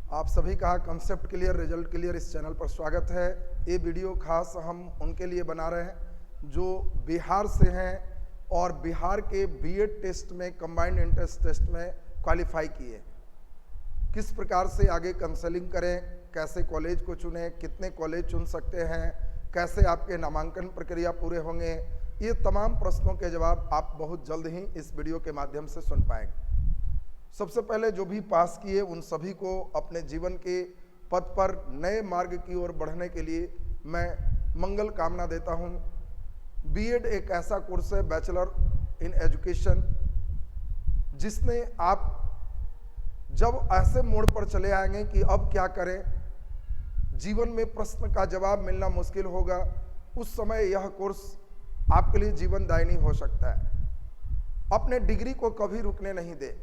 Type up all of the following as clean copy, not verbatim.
आप सभी का कंसेप्ट क्लियर रिजल्ट क्लियर इस चैनल पर स्वागत है। ये वीडियो खास हम उनके लिए बना रहे हैं जो बिहार से हैं और बिहार के बीएड टेस्ट में कंबाइंड एंट्रेंस टेस्ट में क्वालिफाई किए। किस प्रकार से आगे काउंसलिंग करें, कैसे कॉलेज को चुनें, कितने कॉलेज चुन सकते हैं, कैसे आपके नामांकन प्रक्रिया पूरे होंगे, ये तमाम प्रश्नों के जवाब आप बहुत जल्द ही इस वीडियो के माध्यम से सुन पाएंगे। सबसे पहले जो भी पास किए उन सभी को अपने जीवन के पथ पर नए मार्ग की ओर बढ़ने के लिए मैं मंगल कामना देता हूं। बीएड एक ऐसा कोर्स है, बैचलर इन एजुकेशन, जिसने आप जब ऐसे मोड़ पर चले आएंगे कि अब क्या करें, जीवन में प्रश्न का जवाब मिलना मुश्किल होगा, उस समय यह कोर्स आपके लिए जीवनदायिनी हो सकता है। अपने डिग्री को कभी रुकने नहीं दे।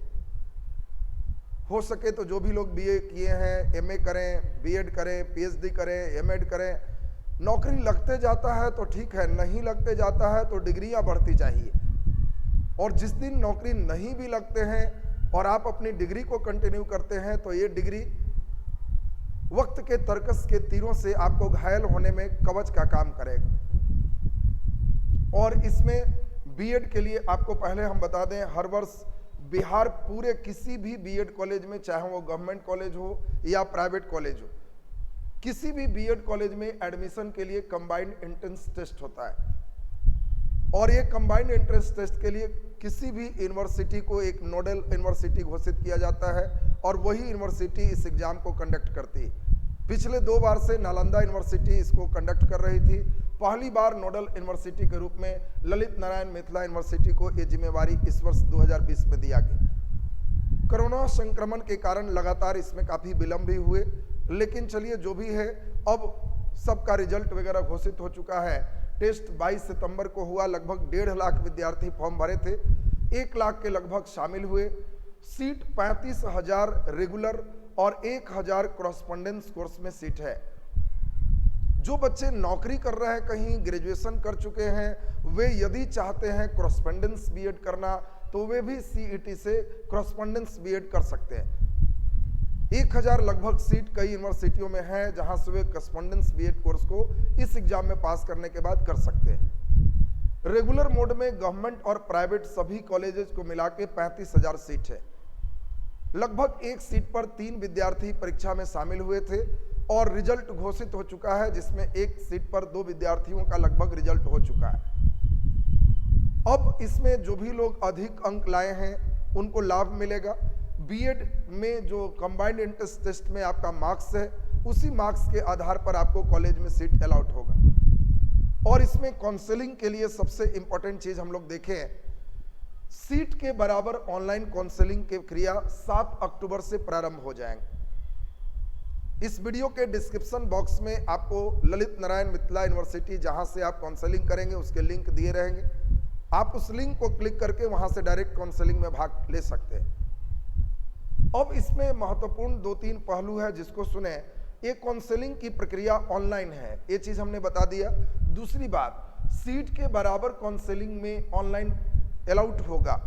हो सके तो जो भी लोग बीए किए हैं, एमए करें, बीएड करें, पीएचडी करें, एमएड करें। नौकरी लगते जाता है तो ठीक है, नहीं लगते जाता है तो डिग्रियां बढ़ती चाहिए। और जिस दिन नौकरी नहीं भी लगते हैं और आप अपनी डिग्री को कंटिन्यू करते हैं तो ये डिग्री वक्त के तरकस के तीरों से आपको घायल होने में कवच का काम करेगा। और इसमें बीएड के लिए आपको पहले हम बता दें, हर वर्ष बिहार पूरे किसी भी बीएड कॉलेज में, चाहे वो गवर्नमेंट कॉलेज हो या प्राइवेट कॉलेज हो, किसी भी बीएड कॉलेज में एडमिशन के लिए कंबाइंड एंट्रेंस टेस्ट होता है। और ये कंबाइंड एंट्रेंस टेस्ट के लिए किसी भी यूनिवर्सिटी को एक नोडल यूनिवर्सिटी घोषित किया जाता है और वही यूनिवर्सिटी इस एग्जाम को कंडक्ट करती है। पिछले 2 बार से नालंदा यूनिवर्सिटी इसको कंडक्ट कर रही थी। पहली बार नोडल यूनिवर्सिटी के रूप में ललित नारायण मिथिला यूनिवर्सिटी को ये जिम्मेवारी इस वर्ष 2020 में दिया गया। कोरोना संक्रमण के कारण लगातार इसमें काफी विलंब भी हुए, लेकिन चलिए जो भी है, अब सबका रिजल्ट वगैरह घोषित हो चुका है। टेस्ट 22 सितंबर को हुआ। लगभग 1.5 लाख विद्यार्थी फॉर्म भरे थे, 1 लाख के लगभग शामिल हुए। सीट 35,000 रेगुलर और 1,000 कॉरेस्पॉन्डेंस कोर्स में सीट है। जो बच्चे नौकरी कर रहे हैं, कहीं ग्रेजुएशन कर चुके हैं, वे यदि चाहते हैं कॉरेस्पॉन्डेंस बीएड करना तो वे भी सीईटी से कॉरेस्पॉन्डेंस बीएड कर सकते हैं। 1,000 लगभग सीट कई यूनिवर्सिटियों में है जहां से वे कॉरेस्पॉन्डेंस बीएड कोर्स को इस एग्जाम में पास करने के बाद कर सकते हैं। रेगुलर मोड में गवर्नमेंट और प्राइवेट सभी कॉलेजेस को मिला के 35,000 सीट है। लगभग एक सीट पर 3 विद्यार्थी परीक्षा में शामिल हुए थे और रिजल्ट घोषित हो चुका है, जिसमें एक सीट पर 2 विद्यार्थियों का लगभग रिजल्ट हो चुका है। अब इसमें जो भी लोग अधिक अंक लाए हैं उनको लाभ मिलेगा। बीएड में जो कंबाइंड एंट्रेंस टेस्ट में आपका मार्क्स है, उसी मार्क्स के आधार पर आपको कॉलेज में सीट अलॉट होगा। और इसमें काउंसलिंग के लिए सबसे इंपॉर्टेंट चीज हम लोग देखें, सीट के बराबर ऑनलाइन काउंसलिंग की क्रिया 7 अक्टूबर से प्रारंभ हो जाएंगे। इस वीडियो के डिस्क्रिप्शन बॉक्स में आपको ललित नारायण मिथिला यूनिवर्सिटी, जहां से आप काउंसलिंग करेंगे, उसके लिंक दिए रहेंगे। आप उस लिंक को क्लिक करके वहां से डायरेक्ट काउंसलिंग में भाग ले सकते हैं। अब इसमें महत्वपूर्ण 2-3 पहलू है जिसको सुने। ये काउंसलिंग की प्रक्रिया ऑनलाइन है, ये चीज हमने बता दिया। दूसरी बात, सीट के बराबर काउंसलिंग में ऑनलाइन अलाउड होगा।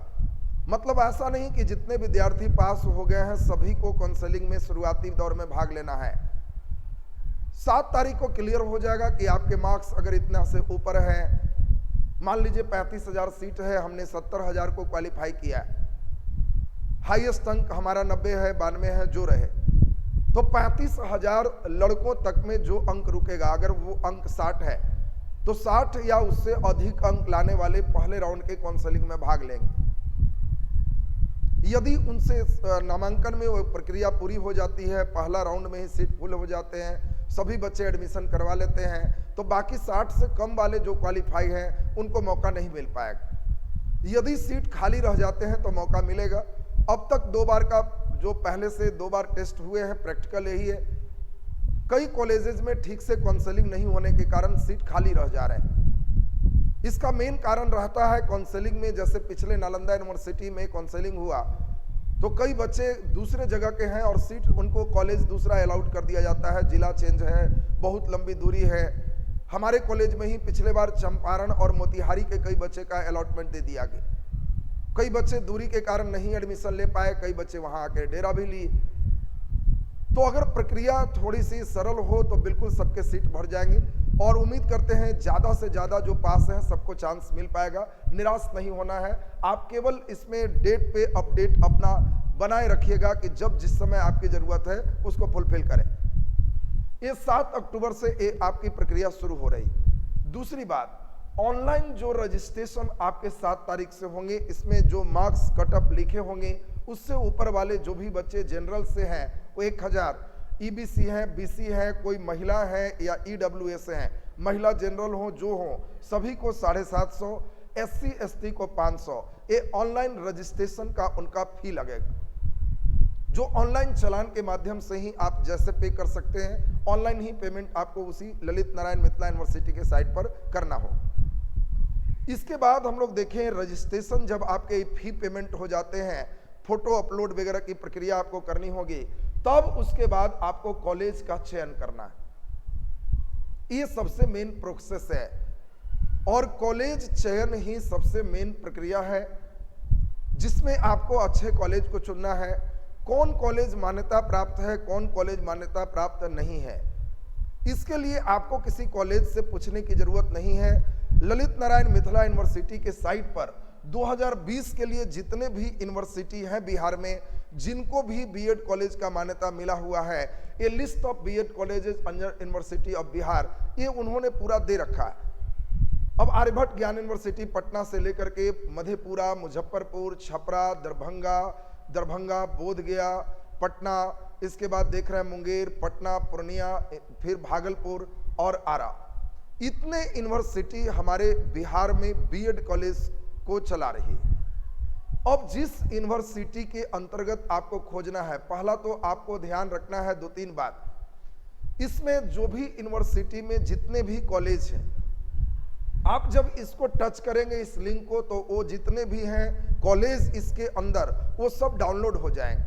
मतलब ऐसा नहीं कि जितने विद्यार्थी पास हो गए हैं सभी को काउंसलिंग में शुरुआती दौर में भाग लेना है। 7 तारीख को क्लियर हो जाएगा कि आपके मार्क्स अगर इतना से ऊपर है। मान लीजिए 35,000 सीट है, हमने 70,000 को क्वालिफाई किया है, हाईएस्ट अंक हमारा 90 है, 92 है, जो रहे, तो 35,000 लड़कों तक में जो अंक रुकेगा, अगर वो अंक 60 है तो 60 या उससे अधिक अंक लाने वाले पहले राउंड के काउंसलिंग में भाग लेंगे। यदि उनसे नामांकन में वो प्रक्रिया पूरी हो जाती है, पहला राउंड में ही सीट फुल हो जाते हैं, सभी बच्चे एडमिशन करवा लेते हैं, तो बाकी 60 से कम वाले जो क्वालिफाई हैं उनको मौका नहीं मिल पाएगा। यदि सीट खाली रह जाते हैं तो मौका मिलेगा। अब तक 2 बार का जो पहले से 2 बार टेस्ट हुए हैं, प्रैक्टिकल यही है। कई कॉलेजेस में ठीक से काउंसलिंग नहीं होने के कारण सीट खाली रह जा रहे हैं। इसका मेन कारण रहता है काउंसलिंग में, जैसे पिछले नालंदा यूनिवर्सिटी में काउंसलिंग हुआ तो कई बच्चे दूसरे जगह के हैं और सीट उनको कॉलेज दूसरा अलाउड कर दिया जाता है, जिला चेंज है, बहुत लंबी दूरी है। हमारे कॉलेज में ही पिछले बार चंपारण और मोतिहारी के कई बच्चे का अलॉटमेंट दे दिया गया। कई बच्चे दूरी के कारण नहीं एडमिशन ले पाए, कई बच्चे वहां आके डेरा भी लिए। तो अगर प्रक्रिया थोड़ी सी सरल हो तो बिल्कुल सबके सीट भर जाएंगे और उम्मीद करते हैं ज़्यादा से ज़्यादा जो पास हैं सबको चांस मिल पाएगा। निराश नहीं होना है, आप केवल इसमें डेट पे अपडेट अपना बनाए रखिएगा कि जब जिस समय आपकी ज़रूरत है उसको फुलफिल करें। ये 7 अक्टूबर से ये आपकी प्रक्रिया शुरू हो रही। दूसरी बात, ऑनलाइन जो रजिस्ट्रेशन आपके 7 तारीख से होंगे, इसमें जो मार्क्स कटअप लिखे होंगे उससे ऊपर वाले जो भी बच्चे जनरल से हैं वो 1000, ईबीसी हैं, बीसी हैं, कोई महिला है या ईडब्ल्यूएस हैं, महिला जनरल हो जो हो सभी को 750, एससी एसटी को 500। ये ऑनलाइन रजिस्ट्रेशन का उनका फी लगेगा, जो ऑनलाइन चालान के माध्यम से ही आप जैसे पे कर सकते हैं, ऑनलाइन ही पेमेंट आपको उसी ललित नारायण मिथिला यूनिवर्सिटी के साइट पर करना हो। इसके बाद हम लोग देखें रजिस्ट्रेशन जब आपके फी पेमेंट हो जाते हैं, फोटो अपलोड वगैरह की प्रक्रिया आपको करनी होगी, तब उसके बाद आपको कॉलेज का चयन करना है। ये सबसे मेन प्रोसेस है और कॉलेज चयन ही सबसे मेन प्रक्रिया है जिसमें आपको अच्छे कॉलेज को चुनना है। कौन कॉलेज मान्यता प्राप्त है, कौन कॉलेज मान्यता प्राप्त नहीं है, इसके लिए आपको किसी कॉलेज से पूछने की जरूरत नहीं है। ललित नारायण मिथिला यूनिवर्सिटी के साइट पर 2020 के लिए जितने भी यूनिवर्सिटी हैं बिहार में, जिनको भी बीएड कॉलेज का मान्यता मिला हुआ है, ये list of B Ed colleges under university of Bihar, ये उन्होंने पूरा दे रखा है। अब आर्यभट्ट ज्ञान यूनिवर्सिटी पटना से लेकर के मधेपुरा, मुजफ्फरपुर, छपरा, दरभंगा, बोधगया, पटना, इसके बाद देख रहे हैं मुंगेर, पटना, पूर्णिया, फिर भागलपुर और आरा, इतने यूनिवर्सिटी हमारे बिहार में बीएड कॉलेज को चला रही है। अब जिस यूनिवर्सिटी के अंतर्गत आपको खोजना है, पहला तो आपको ध्यान रखना है 2-3 बात। इसमें जो भी यूनिवर्सिटी में जितने भी कॉलेज हैं, आप जब इसको टच करेंगे इस लिंक को, तो वो जितने भी हैं कॉलेज इसके अंदर वो सब डाउनलोड हो जाएंगे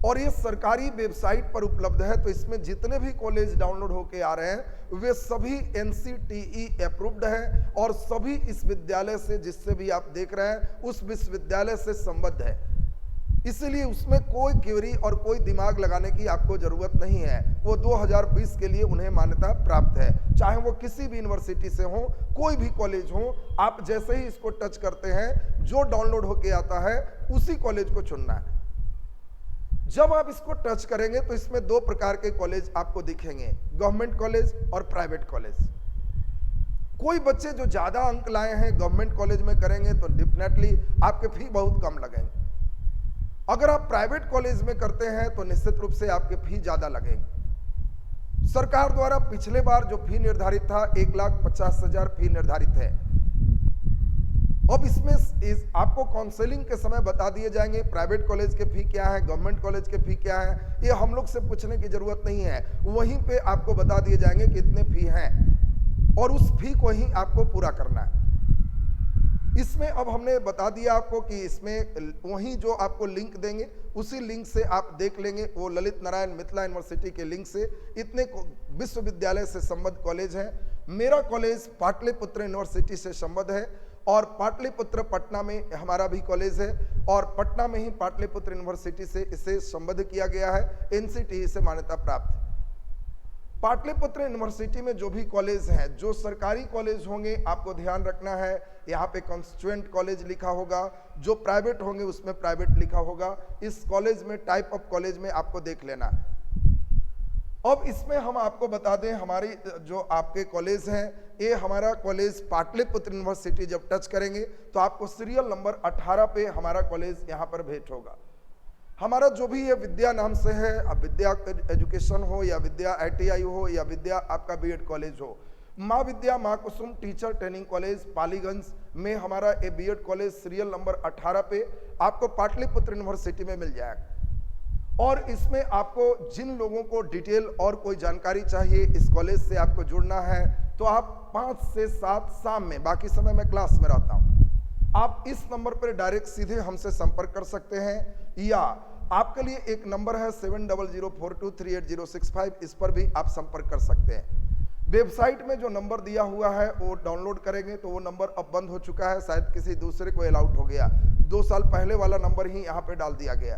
और ये सरकारी वेबसाइट पर उपलब्ध है। तो इसमें जितने भी कॉलेज डाउनलोड होके आ रहे हैं वे सभी एनसीटीई अप्रूव्ड हैं और सभी इस विद्यालय से, जिससे भी आप देख रहे हैं, उस विश्वविद्यालय से संबद्ध है। इसलिए उसमें कोई क्वेरी और कोई दिमाग लगाने की आपको जरूरत नहीं है। वो 2020 के लिए उन्हें मान्यता प्राप्त है, चाहे वो किसी भी यूनिवर्सिटी से हो, कोई भी कॉलेज हो। आप जैसे ही इसको टच करते हैं, जो डाउनलोड होके आता है उसी कॉलेज को चुनना है। जब आप इसको टच करेंगे तो इसमें 2 प्रकार के कॉलेज आपको दिखेंगे, गवर्नमेंट कॉलेज और प्राइवेट कॉलेज। कोई बच्चे जो ज्यादा अंक लाए हैं गवर्नमेंट कॉलेज में करेंगे तो डेफिनेटली आपके फी बहुत कम लगेंगे। अगर आप प्राइवेट कॉलेज में करते हैं तो निश्चित रूप से आपके फी ज्यादा लगेंगे। सरकार द्वारा पिछले बार जो फी निर्धारित था 1,50,000 फी निर्धारित है। अब इसमें आपको काउंसलिंग के समय बता दिए जाएंगे प्राइवेट कॉलेज के फी क्या है, गवर्नमेंट कॉलेज के फी क्या है, ये हम लोग से पूछने की जरूरत नहीं है। वहीं पे आपको बता दिए जाएंगे कितने फी हैं और उस फी को ही आपको पूरा करना है। इसमें अब हमने बता दिया आपको कि इसमें वहीं जो आपको लिंक देंगे उसी लिंक से आप देख लेंगे। वो ललित नारायण मिथिला यूनिवर्सिटी के लिंक से इतने विश्वविद्यालय से संबद्ध कॉलेज हैं। मेरा कॉलेज पाटलिपुत्र यूनिवर्सिटी से संबद्ध है और पाटलिपुत्र पटना में हमारा भी कॉलेज है और पटना में ही पाटलिपुत्र यूनिवर्सिटी से इसे संबद्ध किया गया है, एनसीटीई से मान्यता प्राप्त। पाटलिपुत्र यूनिवर्सिटी में जो भी कॉलेज हैं, जो सरकारी कॉलेज होंगे आपको ध्यान रखना है, यहाँ पे कॉन्स्टिट्यूएंट कॉलेज लिखा होगा, जो प्राइवेट होंगे उसमें प्राइवेट लिखा होगा। इस कॉलेज में टाइप ऑफ कॉलेज में आपको देख लेना है। अब इसमें हम आपको बता दें, हमारी जो आपके कॉलेज हैं, ये हमारा कॉलेज पाटलिपुत्र यूनिवर्सिटी जब टच करेंगे तो आपको सीरियल नंबर 18 पे हमारा कॉलेज यहाँ पर भेंट होगा। हमारा जो भी ये विद्या नाम से है, अब विद्या एजुकेशन हो या विद्या ITI हो या विद्या आपका बीएड कॉलेज हो, माँ विद्या माँ कुसुम टीचर ट्रेनिंग कॉलेज पालीगंज में हमारा ये बीएड कॉलेज सीरियल नंबर 18 पे आपको पाटलिपुत्र यूनिवर्सिटी में मिल जाएगा। और इसमें आपको जिन लोगों को डिटेल और कोई जानकारी चाहिए इस कॉलेज से आपको जुड़ना है तो आप 5 से 7 शाम में, बाकी समय मैं क्लास में रहता हूँ, आप इस नंबर पर डायरेक्ट सीधे हमसे संपर्क कर सकते हैं, या आपके लिए एक नंबर है 7004238065, इस पर भी आप संपर्क कर सकते हैं। वेबसाइट में जो नंबर दिया हुआ है वो डाउनलोड करेंगे तो वो नंबर अब बंद हो चुका है, शायद किसी दूसरे को अलाउट हो गया। 2 साल पहले वाला नंबर ही यहाँ पे डाल दिया गया,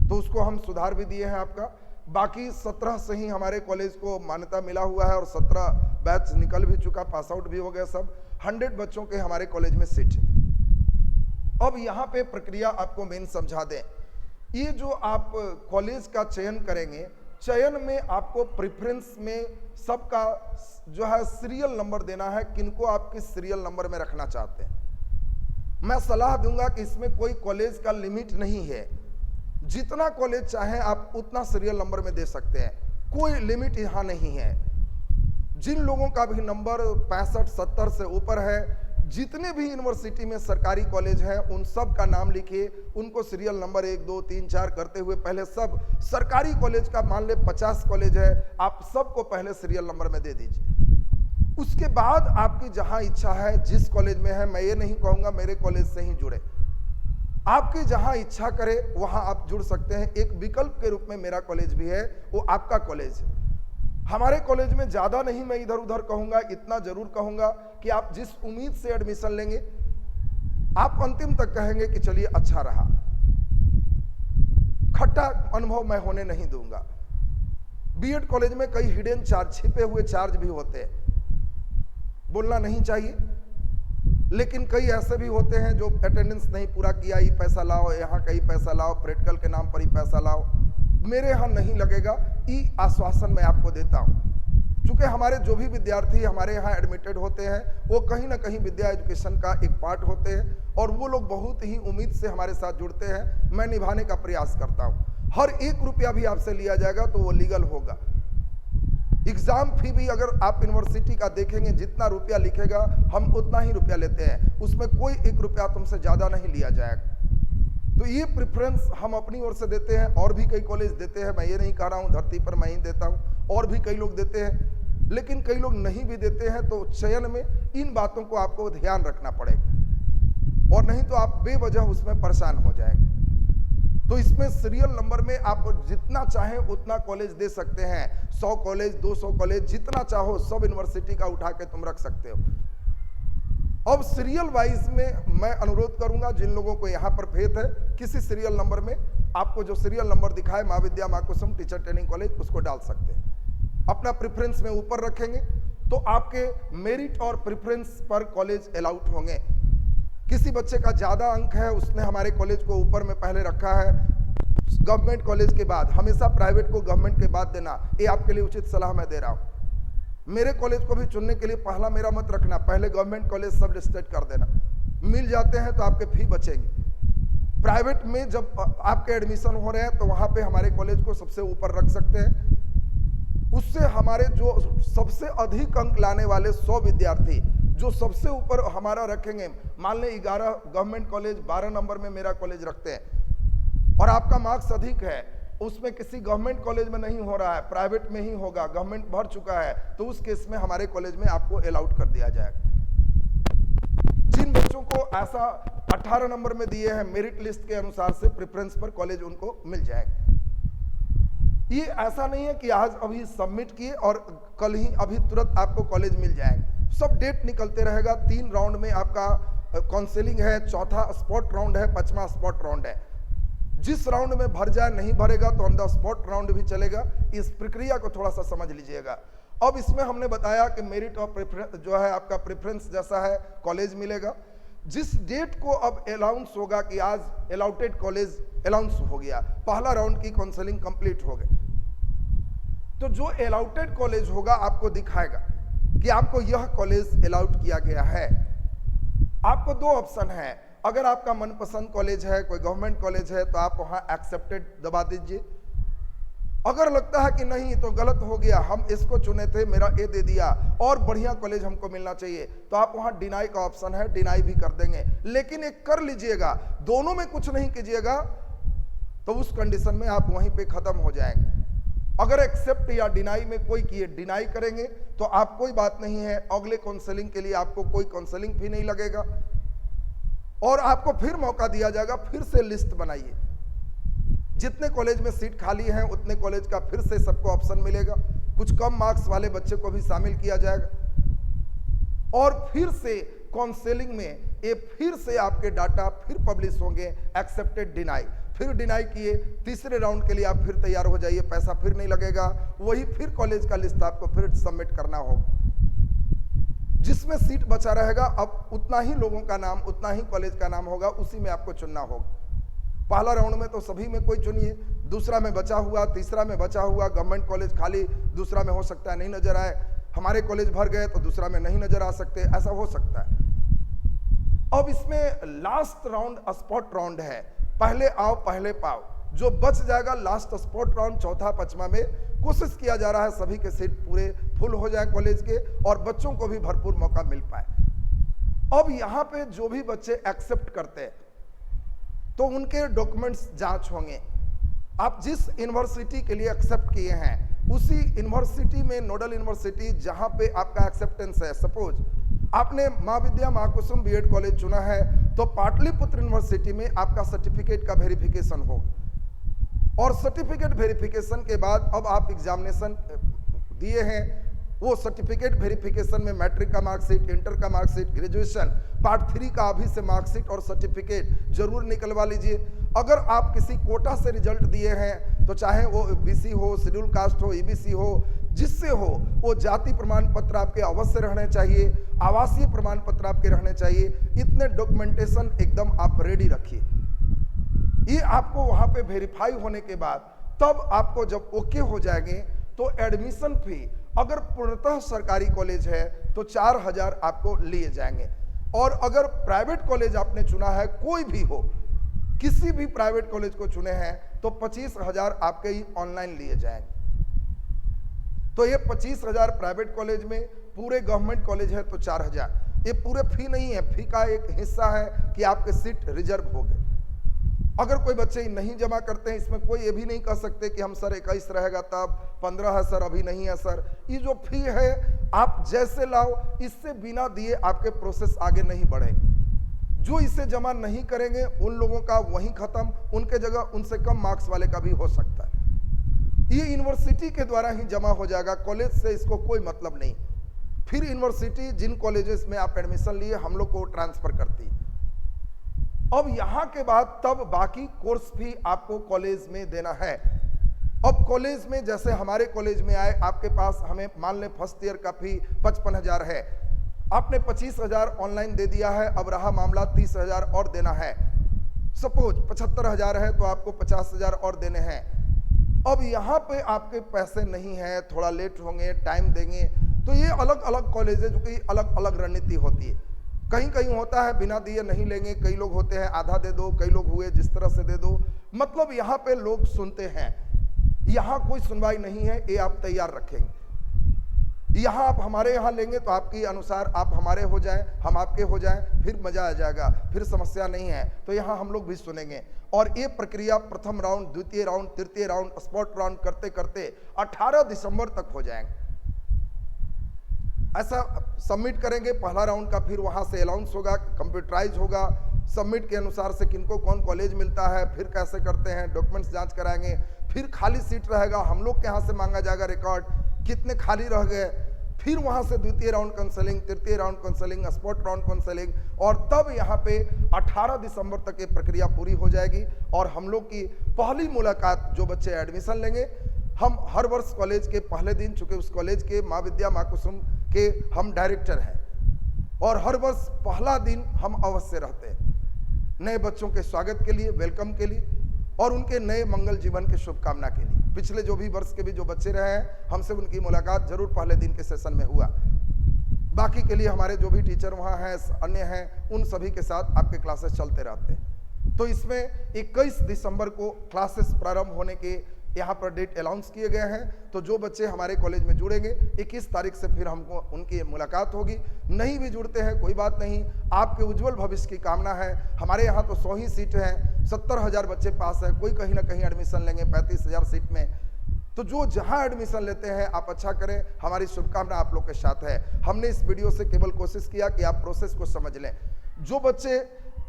तो उसको हम सुधार भी दिए हैं आपका। बाकी 17 से ही हमारे कॉलेज को मान्यता मिला हुआ है और 17 बैच निकल भी चुका, पास आउट भी हो गया सब। 100 बच्चों के हमारे कॉलेज में सीट है। अब यहाँ पे प्रक्रिया आपको मेन समझा दें। ये जो आप कॉलेज का चयन करेंगे, चयन में आपको प्रेफरेंस में सबका जो है सीरियल नंबर देना है, किनको आप किस सीरियल नंबर में रखना चाहते हैं। मैं सलाह दूंगा कि इसमें कोई कॉलेज का लिमिट नहीं है, जितना कॉलेज चाहे आप उतना सीरियल नंबर में दे सकते हैं, कोई लिमिट यहाँ नहीं है। जिन लोगों का भी नंबर 65-70 से ऊपर है, जितने भी यूनिवर्सिटी में सरकारी कॉलेज हैं, उन सब का नाम लिखिए, उनको सीरियल नंबर 1 2 3 4 करते हुए पहले सब सरकारी कॉलेज का मान ले 50 कॉलेज है, आप सबको पहले सीरियल नंबर में दे दीजिए। उसके बाद आपकी जहां इच्छा है, जिस कॉलेज में है, मैं ये नहीं कहूंगा मेरे कॉलेज से ही जुड़े, आपकी जहां इच्छा करे वहां आप जुड़ सकते हैं। एक विकल्प के रूप में मेरा कॉलेज भी है, वो आपका कॉलेज है। हमारे कॉलेज में ज्यादा नहीं मैं इधर उधर कहूंगा, इतना जरूर कहूंगा कि आप जिस उम्मीद से एडमिशन लेंगे, आप अंतिम तक कहेंगे कि चलिए अच्छा रहा, खट्टा अनुभव मैं होने नहीं दूंगा। बीएड कॉलेज में कई हिडन चार्ज, छिपे हुए चार्ज भी होते हैं, बोलना नहीं चाहिए, लेकिन कई ऐसे भी होते हैं जो अटेंडेंस नहीं पूरा किया, ही पैसा लाओ, यहाँ का ही पैसा लाओ, प्रैक्टिकल के नाम पर ही पैसा लाओ। मेरे यहाँ नहीं लगेगा, ये आश्वासन मैं आपको देता हूँ। क्योंकि हमारे जो भी विद्यार्थी हमारे यहाँ एडमिटेड होते हैं, वो कहीं ना कहीं विद्या एजुकेशन का एक पार्ट होते हैं, और वो लोग बहुत ही उम्मीद से हमारे साथ जुड़ते हैं। मैं निभाने का प्रयास करता हूँ। हर 1 रुपया भी आपसे लिया जाएगा तो वो लीगल होगा। एग्जाम फी भी अगर आप यूनिवर्सिटी का देखेंगे, जितना रुपया लिखेगा हम उतना ही रुपया लेते हैं, उसमें कोई 1 रुपया तुमसे ज्यादा नहीं लिया जाएगा। तो ये प्रेफरेंस हम अपनी ओर से देते हैं, और भी कई कॉलेज देते हैं, मैं ये नहीं कह रहा हूं धरती पर मैं ही देता हूं, और भी कई लोग देते हैं, लेकिन कई लोग नहीं भी देते हैं। तो चयन में इन बातों को आपको ध्यान रखना पड़ेगा, और नहीं तो आप बेवजह उसमें परेशान हो जाएंगे। तो इसमें सीरियल नंबर में आप जितना चाहें उतना कॉलेज दे सकते हैं, 100 कॉलेज 200 कॉलेज जितना चाहो सब यूनिवर्सिटी का उठा के तुम रख सकते हो। अब सीरियल वाइज में मैं अनुरोध करूंगा, जिन लोगों को यहाँ पर फेथ है, किसी सीरियल नंबर में आपको जो सीरियल नंबर दिखाए महाविद्या माकुसुम टीचर ट्रेनिंग कॉलेज, उसको डाल सकते हैं। अपना प्रेफरेंस में ऊपर रखेंगे तो आपके मेरिट और प्रेफरेंस पर कॉलेज अलाउट होंगे। किसी बच्चे का ज्यादा अंक है, उसने हमारे कॉलेज को ऊपर में पहले रखा है, गवर्नमेंट कॉलेज के बाद। हमेशा प्राइवेट को गवर्नमेंट के बाद देना, ये आपके लिए उचित सलाह मैं दे रहा हूं। मेरे कॉलेज को भी चुनने के लिए पहला मेरा मत रखना, पहले गवर्नमेंट कॉलेज सब लिस्टेड कर देना। मिल जाते हैं तो आपके फी बचेगी। प्राइवेट में जब आपके एडमिशन हो रहे हैं तो वहां पे हमारे कॉलेज को सबसे ऊपर रख सकते हैं। उससे हमारे जो सबसे अधिक अंक लाने वाले 100 विद्यार्थी जो सबसे ऊपर हमारा रखेंगे, मान लें 11 गवर्नमेंट कॉलेज 12 नंबर में मेरा कॉलेज रखते हैं, और आपका मार्क्स अधिक है, उसमें किसी गवर्नमेंट कॉलेज में नहीं हो रहा है, प्राइवेट में ही होगा, गवर्नमेंट भर चुका है, तो उस केस में हमारे कॉलेज में आपको अलाउड कर दिया जाएगा। जिन बच्चों को ऐसा 18 नंबर में दिए हैं, मेरिट लिस्ट के अनुसार से प्रेफरेंस पर कॉलेज उनको मिल जाएगा। ये ऐसा नहीं है कि आज अभी सबमिट किए और कल ही अभी तुरंत आपको कॉलेज मिल जाएगा। सब डेट निकलते रहेगा। 3 राउंड में आपका काउंसलिंग है, चौथा स्पॉट राउंड है, 5वां स्पॉट राउंड है। जिस राउंड में भर जाए, नहीं भरेगा तो ऑन द स्पॉट राउंड भी चलेगा। इस प्रक्रिया को थोड़ा सा समझ लीजिएगा। अब इसमें हमने बताया कि मेरिट और प्रेफरेंस जो है आपका प्रेफरेंस जैसा है कॉलेज मिलेगा। जिस डेट को अब अलाउंस होगा कि आज अलॉटेड कॉलेज अलाउंस हो गया, पहला राउंड की काउंसलिंग कंप्लीट हो गई, तो जो अलॉटेड कॉलेज होगा आपको दिखाएगा कि आपको यह कॉलेज अलाउट किया गया है। आपको 2 ऑप्शन है। अगर आपका मनपसंद कॉलेज है, कोई गवर्नमेंट कॉलेज है, तो आप वहां एक्सेप्टेड दबा दीजिए। अगर लगता है कि नहीं तो गलत हो गया, हम इसको चुने थे, मेरा ए दे दिया, और बढ़िया कॉलेज हमको मिलना चाहिए, तो आप वहां डिनाई का ऑप्शन है, डिनाई भी कर देंगे। लेकिन एक कर लीजिएगा, दोनों में कुछ नहीं कीजिएगा, तो उस कंडीशन में आप वहीं पे खत्म हो जाएंगे। अगर एक्सेप्ट या डिनाई में कोई किए, डिनाई करेंगे तो आप कोई बात नहीं है, अगले काउंसलिंग के लिए आपको कोई काउंसलिंग फी नहीं लगेगा, और आपको फिर मौका दिया जाएगा, फिर से लिस्ट बनाइए। जितने कॉलेज में सीट खाली हैं उतने कॉलेज का फिर से सबको ऑप्शन मिलेगा। कुछ कम मार्क्स वाले बच्चे को भी शामिल किया जाएगा, और फिर से काउंसलिंग में ये फिर से आपके डाटा फिर पब्लिश होंगे, एक्सेप्टेड डिनाई, फिर डिनाई किए, तीसरे राउंड के लिए आप फिर तैयार हो जाइए, पैसा फिर नहीं लगेगा, वही फिर कॉलेज का लिस्ट आपको फिर सबमिट करना होगा। जिसमें सीट बचा रहेगा अब उतना ही लोगों का नाम, उतना ही कॉलेज का नाम होगा, उसी में आपको चुनना होगा। पहला राउंड में तो सभी में कोई चुनिए, दूसरा में बचा हुआ, तीसरा में बचा हुआ, गवर्नमेंट कॉलेज खाली, दूसरा में हो सकता है नहीं नजर आए, हमारे कॉलेज भर गए तो दूसरा में नहीं नजर आ सकते, ऐसा हो सकता है। अब इसमें लास्ट राउंड स्पॉट राउंड है, पहले आओ पहले पाओ, जो बच जाएगा लास्ट स्पॉट राउंड चौथा पांचवा में कोशिश किया जा रहा है सभी के सीट पूरे फुल हो जाए कॉलेज के और बच्चों को भी भरपूर मौका मिल पाए। अब यहाँ पे जो भी बच्चे एक्सेप्ट करते हैं तो उनके डॉक्यूमेंट्स जांच होंगे। आप जिस यूनिवर्सिटी के लिए एक्सेप्ट किए हैं उसी यूनिवर्सिटी में नोडल यूनिवर्सिटी जहां पे आपका एक्सेप्टेंस है, सपोज आपने मां विद्या महाकुसुम बीएड कॉलेज चुना है तो पाटलिपुत्र यूनिवर्सिटी में आपका सर्टिफिकेट का वेरिफिकेशन होगा और सर्टिफिकेट वेरिफिकेशन के बाद अब आप एग्जामिनेशन दिए हैं, वो सर्टिफिकेट वेरिफिकेशन में मैट्रिक का मार्कशीट, इंटर का मार्कशीट, ग्रेजुएशन पार्ट 3 का अभी से मार्कशीट और सर्टिफिकेट जरूर निकलवा लीजिए। अगर आप किसी कोटा से रिजल्ट दिए हैं तो चाहे वो बीसी हो, शेड्यूल कास्ट हो, ईबीसी हो, जिससे हो, वो जाति प्रमाण पत्र आपके अवश्य रहने चाहिए, आवासीय प्रमाण पत्र आपके रहने चाहिए। इतने डॉक्यूमेंटेशन एकदम आप रेडी रखिए। ये आपको वहां पे वेरीफाई होने के बाद तब आपको जब ओके हो जाएंगे तो एडमिशन फी अगर पूर्णतः सरकारी कॉलेज है तो 4,000 आपको लिए जाएंगे और अगर प्राइवेट कॉलेज आपने चुना है, कोई भी हो, किसी भी प्राइवेट कॉलेज को चुने हैं तो 25,000 आपके ही ऑनलाइन लिए जाएंगे। तो ये 25,000 प्राइवेट कॉलेज में, पूरे गवर्नमेंट कॉलेज है तो 4,000। ये पूरे फी नहीं है, फी का एक हिस्सा है कि आपके सीट रिजर्व हो गए। अगर कोई बच्चे नहीं जमा करते हैं, इसमें कोई ये भी नहीं कह सकते कि हम सर 21 रहेगा तब 15 है सर, अभी नहीं है सर। ये जो फी है आप जैसे लाओ, इससे बिना दिए आपके प्रोसेस आगे नहीं बढ़ेंगे। जो इसे जमा नहीं करेंगे उन लोगों का वहीं खत्म, उनके जगह उनसे कम मार्क्स वाले का भी हो सकता है। ये यूनिवर्सिटी के द्वारा ही जमा हो जाएगा, कॉलेज से इसको कोई मतलब नहीं। फिर यूनिवर्सिटी जिन कॉलेजेस में आप एडमिशन लिए हम लोग को ट्रांसफर करती है। अब यहां के बाद तब बाकी कोर्स भी आपको कॉलेज में देना है। अब कॉलेज में जैसे हमारे कॉलेज में आए, आपके पास हमें मान लें फर्स्ट ईयर का फी 55,000 है, आपने 25,000 ऑनलाइन दे दिया है, अब रहा मामला 30,000 और देना है। सपोज 75,000 है तो आपको 50,000 और देने हैं। अब यहाँ पे आपके पैसे नहीं है, थोड़ा लेट होंगे, टाइम देंगे, तो ये अलग अलग कॉलेज है जो कि अलग अलग रणनीति होती है। कहीं कहीं होता है बिना दिए नहीं लेंगे, कई लोग होते हैं आधा दे दो, कई लोग हुए जिस तरह से दे दो, मतलब यहाँ पे लोग सुनते हैं। यहाँ कोई सुनवाई नहीं है, ये आप तैयार रखेंगे। यहाँ आप हमारे यहाँ लेंगे तो आपके अनुसार आप हमारे हो जाएं, हम आपके हो जाएं, फिर मजा आ जाएगा, फिर समस्या नहीं है। तो यहाँ हम लोग भी सुनेंगे और ये प्रक्रिया प्रथम राउंड, द्वितीय राउंड, तृतीय राउंड, स्पॉट राउंड करते करते 18 दिसंबर तक हो जाएंगे। ऐसा सबमिट करेंगे पहला राउंड का, फिर वहां से अनाउंस होगा, कंप्यूटराइज होगा, सबमिट के अनुसार से किनको कौन कॉलेज मिलता है, फिर कैसे करते हैं, डॉक्यूमेंट्स जांच कराएंगे, फिर खाली सीट रहेगा, हम लोग के यहाँ से मांगा जाएगा रिकॉर्ड कितने खाली रह गए, फिर वहां से द्वितीय राउंड काउंसलिंग, तृतीय round counselling, spot round counselling, और तब यहाँ पे 18 दिसंबर तक ये प्रक्रिया पूरी हो जाएगी। और हम लोग की पहली मुलाकात, जो बच्चे एडमिशन लेंगे, हम हर वर्ष कॉलेज के पहले दिन, चूंकि उस कॉलेज के मां विद्या महाकुसुम के हम डायरेक्टर हैं और हर वर्ष पहला दिन हम अवश्य रहते हैं नए बच्चों के स्वागत के लिए, वेलकम के लिए और उनके नए मंगल जीवन के शुभकामना के लिए। पिछले जो भी वर्ष के भी जो बच्चे रहे हैं हमसे उनकी मुलाकात जरूर पहले दिन के सेशन में हुआ। बाकी के लिए हमारे जो भी टीचर वहाँ हैं, अन्य हैं, उन सभी के साथ आपके क्लासेस चलते रहते हैं। तो इसमें 21 दिसंबर को क्लासेस प्रारंभ होने के यहाँ पर डेट अनाउंस किए गए हैं। तो जो बच्चे हमारे कॉलेज में जुड़ेंगे 21 तारीख से फिर हमको उनकी मुलाकात होगी। नहीं भी जुड़ते हैं कोई बात नहीं, आपके उज्जवल भविष्य की कामना है। हमारे यहाँ तो 100 ही सीट हैं, 70,000 बच्चे पास हैं, कोई कहीं ना कहीं एडमिशन लेंगे 35,000 सीट में। तो जो जहाँ एडमिशन लेते हैं आप अच्छा करें, हमारी शुभकामना आप लोग के साथ है। हमने इस वीडियो से केवल कोशिश किया कि आप प्रोसेस को समझ लें। जो बच्चे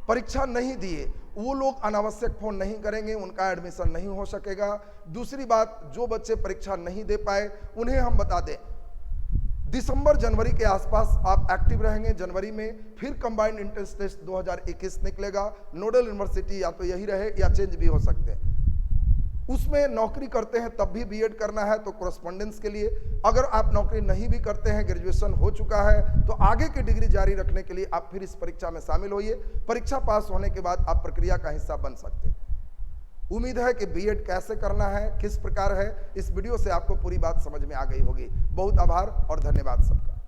परीक्षा नहीं दिए वो लोग अनावश्यक फोन नहीं करेंगे, उनका एडमिशन नहीं हो सकेगा। दूसरी बात, जो बच्चे परीक्षा नहीं दे पाए उन्हें हम बता दें, दिसंबर जनवरी के आसपास आप एक्टिव रहेंगे। जनवरी में फिर कंबाइंड एंट्रेंस टेस्ट 2021 निकलेगा। नोडल यूनिवर्सिटी या तो यही रहे या चेंज भी हो सकते हैं। उसमें नौकरी करते हैं तब भी बीएड करना है तो कोरेस्पोंडेंस के लिए, अगर आप नौकरी नहीं भी करते हैं, ग्रेजुएशन हो चुका है, तो आगे की डिग्री जारी रखने के लिए आप फिर इस परीक्षा में शामिल होइए। परीक्षा पास होने के बाद आप प्रक्रिया का हिस्सा बन सकते हैं। उम्मीद है कि बीएड कैसे करना है, किस प्रकार है, इस वीडियो से आपको पूरी बात समझ में आ गई होगी। बहुत आभार और धन्यवाद सबका।